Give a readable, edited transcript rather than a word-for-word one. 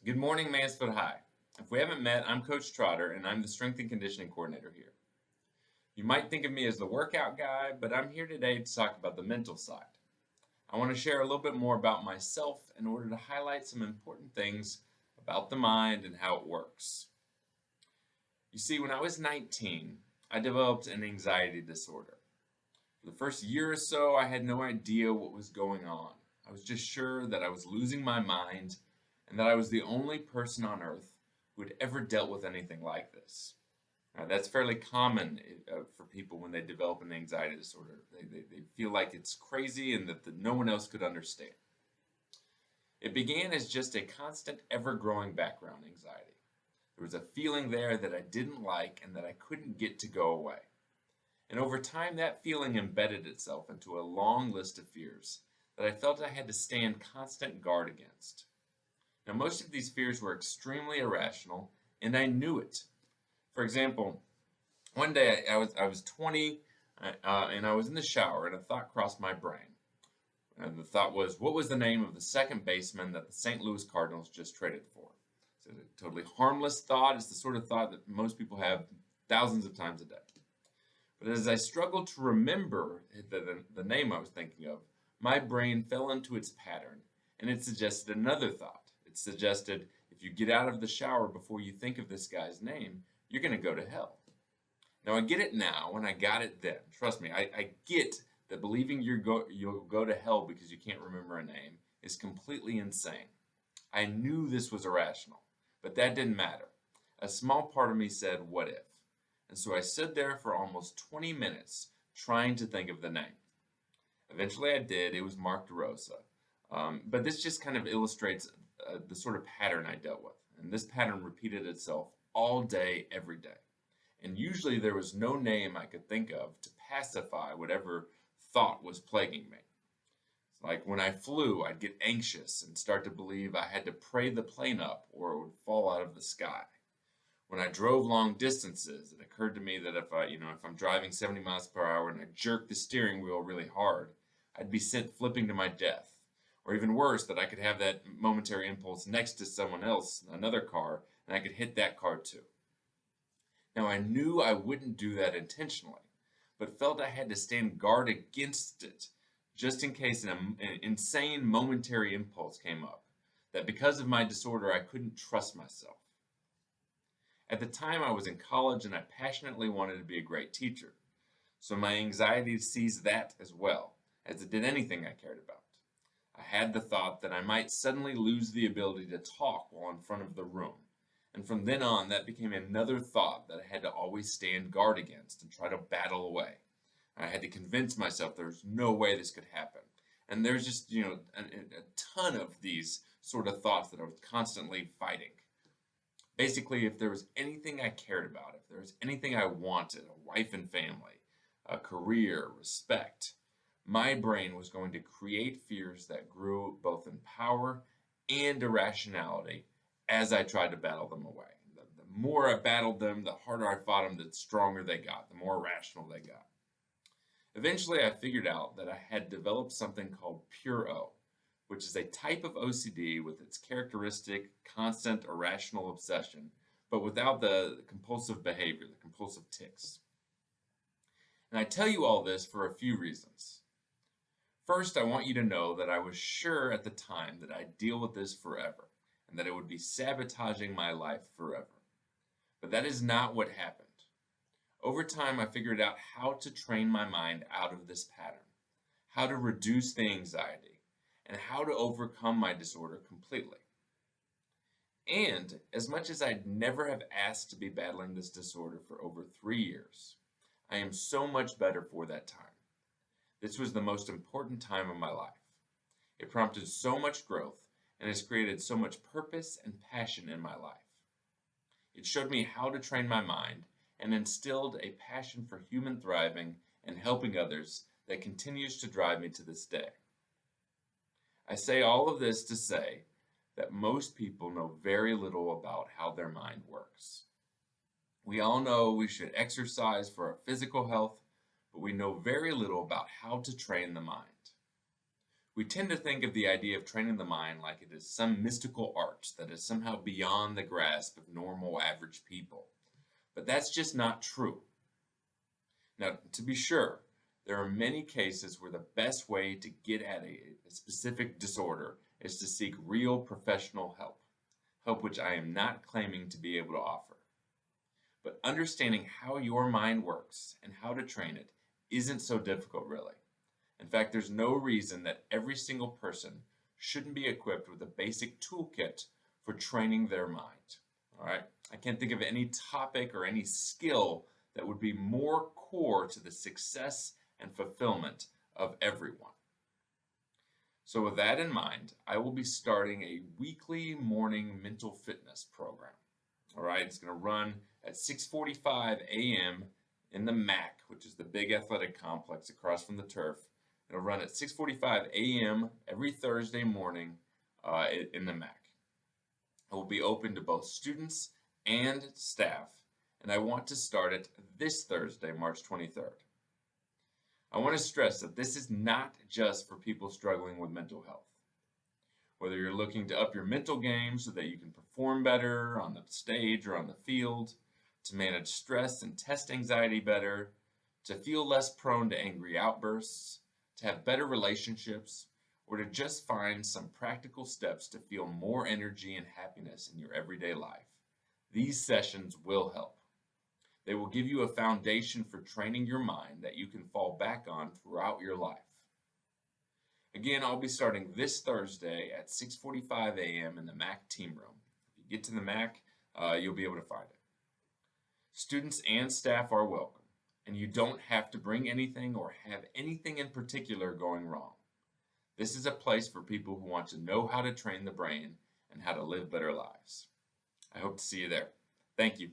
Good morning, Mansfield High. If we haven't met, I'm Coach Trotter, and I'm the Strength and Conditioning Coordinator here. You might think of me as the workout guy, but I'm here today to talk about the mental side. I want to share a little bit more about myself in order to highlight some important things about the mind and how it works. You see, when I was 19, I developed an anxiety disorder. For the first year or so, I had no idea what was going on. I was just sure that I was losing my mind and that I was the only person on earth who had ever dealt with anything like this. That's fairly common for people when they develop an anxiety disorder. They feel like it's crazy and that no one else could understand. It began as just a constant, ever-growing background anxiety. There was a feeling there that I didn't like and that I couldn't get to go away. And over time, that feeling embedded itself into a long list of fears that I felt I had to stand constant guard against. Now, most of these fears were extremely irrational, and I knew it. For example, one day I was 20, and I was in the shower, and a thought crossed my brain. And the thought was, what was the name of the second baseman that the St. Louis Cardinals just traded for? It's a totally harmless thought. It's the sort of thought that most people have thousands of times a day. But as I struggled to remember the name I was thinking of, my brain fell into its pattern, and it suggested another thought. It suggested, if you get out of the shower before you think of this guy's name, you're going to go to hell. Now, I get it now, and I got it then. Trust me, I get that believing you'll go to hell because you can't remember a name is completely insane. I knew this was irrational, but that didn't matter. A small part of me said, what if? And so I stood there for almost 20 minutes trying to think of the name. Eventually I did. It was Mark DeRosa. But this just kind of illustrates the sort of pattern I dealt with. And this pattern repeated itself all day, every day. And usually there was no name I could think of to pacify whatever thought was plaguing me. It's like when I flew, I'd get anxious and start to believe I had to pray the plane up or it would fall out of the sky. When I drove long distances, it occurred to me that if I'm driving 70 miles per hour and I jerk the steering wheel really hard, I'd be sent flipping to my death. Or even worse, that I could have that momentary impulse next to someone else, another car, and I could hit that car too. Now, I knew I wouldn't do that intentionally, but felt I had to stand guard against it, just in case an insane momentary impulse came up, that because of my disorder, I couldn't trust myself. At the time, I was in college and I passionately wanted to be a great teacher, so my anxiety seized that as well, as it did anything I cared about. I had the thought that I might suddenly lose the ability to talk while in front of the room, and from then on, that became another thought that I had to always stand guard against and try to battle away. I had to convince myself there's no way this could happen. And there's just, a ton of these sort of thoughts that I was constantly fighting. Basically, if there was anything I cared about, if there was anything I wanted, a wife and family, a career, respect, my brain was going to create fears that grew both in power and irrationality as I tried to battle them away. The more I battled them, the harder I fought them, the stronger they got, the more irrational they got. Eventually, I figured out that I had developed something called pure O, which is a type of OCD with its characteristic, constant, irrational obsession, but without the compulsive behavior, the compulsive tics. And I tell you all this for a few reasons. First, I want you to know that I was sure at the time that I'd deal with this forever, and that it would be sabotaging my life forever. But that is not what happened. Over time, I figured out how to train my mind out of this pattern, how to reduce the anxiety, and how to overcome my disorder completely. And as much as I'd never have asked to be battling this disorder for over 3 years, I am so much better for that time. This was the most important time of my life. It prompted so much growth and has created so much purpose and passion in my life. It showed me how to train my mind and instilled a passion for human thriving and helping others that continues to drive me to this day. I say all of this to say that most people know very little about how their mind works. We all know we should exercise for our physical health, but we know very little about how to train the mind. We tend to think of the idea of training the mind like it is some mystical art that is somehow beyond the grasp of normal average people. But that's just not true. Now, to be sure, there are many cases where the best way to get at a specific disorder is to seek real professional help which I am not claiming to be able to offer. But understanding how your mind works and how to train it isn't so difficult, really. In fact, there's no reason that every single person shouldn't be equipped with a basic toolkit for training their mind. All right? I can't think of any topic or any skill that would be more core to the success and fulfillment of everyone. So with that in mind, I will be starting a weekly morning mental fitness program. All right, it's going to run at 6:45 a.m. in the MAC, which is the big athletic complex across from the turf. It'll run at 6:45 a.m. every Thursday morning in the MAC. It will be open to both students and staff, and I want to start it this Thursday, March 23rd. I want to stress that this is not just for people struggling with mental health. Whether you're looking to up your mental game so that you can perform better on the stage or on the field, to manage stress and test anxiety better, to feel less prone to angry outbursts, to have better relationships, or to just find some practical steps to feel more energy and happiness in your everyday life, these sessions will help. They will give you a foundation for training your mind that you can fall back on throughout your life. Again, I'll be starting this Thursday at 6:45 a.m. in the MAC team room. If you get to the MAC, you'll be able to find it. Students and staff are welcome, and you don't have to bring anything or have anything in particular going wrong. This is a place for people who want to know how to train the brain and how to live better lives. I hope to see you there. Thank you.